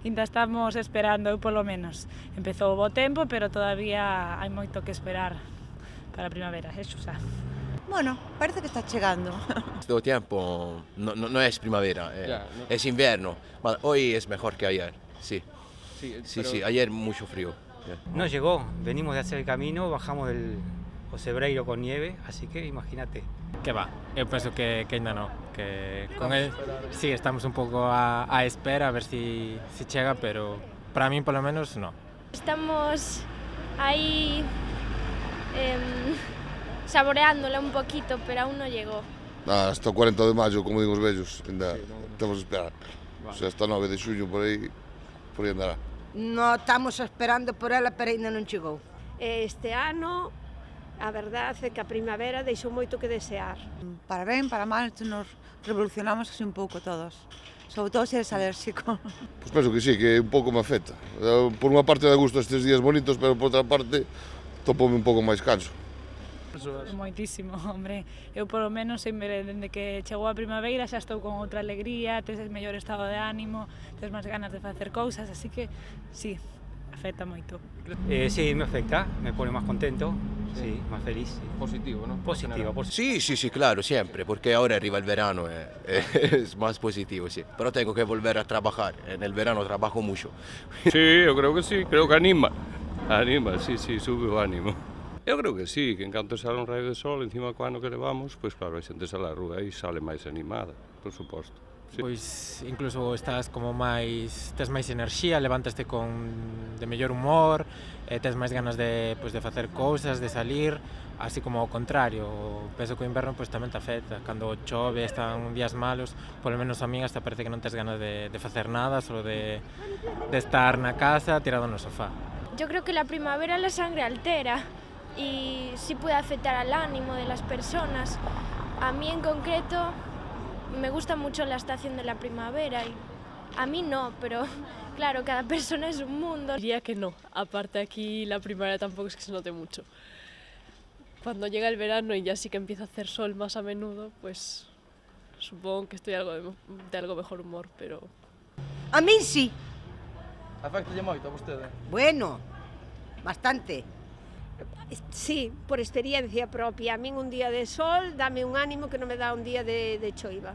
ainda estamos esperando, eu polo menos. Empezou o bo tempo, pero todavía hai moito que esperar para a primavera, é Xusá. Bueno, parece que está chegando. Este tiempo no es primavera, es invierno. Bueno, hoy es mejor que ayer, sí. Sí, ayer mucho frío. No llegó, venimos de hacer el camino, bajamos del Ocebreiro con nieve, así que imagínate. Que va, eu penso que ainda non, que con el sí, estamos un pouco a espera a ver si chega, pero para min polo menos non. Estamos aí saboreándola un poquito, pero aún non llegou. Hasta o 40 de maio, como digo os vellos, ainda temos que esperar. O sea, hasta 9 de xuño por aí andará. No estamos esperando por ela, pero ainda non chegou. Este ano, a verdade é que a primavera deixou moito que desear. Para ben, para mal, nos revolucionamos así un pouco todos. Sobre todo se eres alérxico. Pois penso que sí, que un pouco me afecta. Por unha parte da gusto estes días bonitos, pero por outra parte topome un pouco máis canso. Moitísimo, hombre. Eu polo menos dende que chegou a primavera xa estou con outra alegría, tes mellor estado de ánimo, tes máis ganas de facer cousas, así que sí, afecta moito. Sí, me afecta, me pone más contento, sí, más feliz. Sí. Positivo, ¿no? Positivo. Sí, claro, siempre, porque ahora arriba el verano, es más positivo, sí. Pero tengo que volver a trabajar, en el verano trabajo mucho. Sí, yo creo que sí, creo que anima, sí, sube o ánimo. Eu creo que sí, que en canto sale un raio de sol encima co ano que levamos, pois claro, a xente sale á rúa e sale máis animada, por suposto. Sí. Pois incluso estás como máis, tes máis enerxía, levantaste de mellor humor, tes máis ganas de facer cousas, de salir, así como ao contrario, penso que o inverno pois tamén te afecta, cando chove, están días malos, polo menos a min hasta parece que non tes ganas de facer nada, solo de estar na casa tirado no sofá. Yo creo que la primavera la sangre altera y sí puede afectar al ánimo de las personas. A mí en concreto me gusta mucho la estación de la primavera y a mí no, pero claro, cada persona es un mundo. Diría que no, aparte aquí la primavera tampoco es que se note mucho. Cuando llega el verano y ya sí que empieza a hacer sol más a menudo, pues supongo que estoy de algo mejor humor, pero... A min sí. Afectalle moito a vostede? Bueno, bastante. Sí, por experiencia propia. A min un día de sol dame un ánimo que non me dá un día de choiva.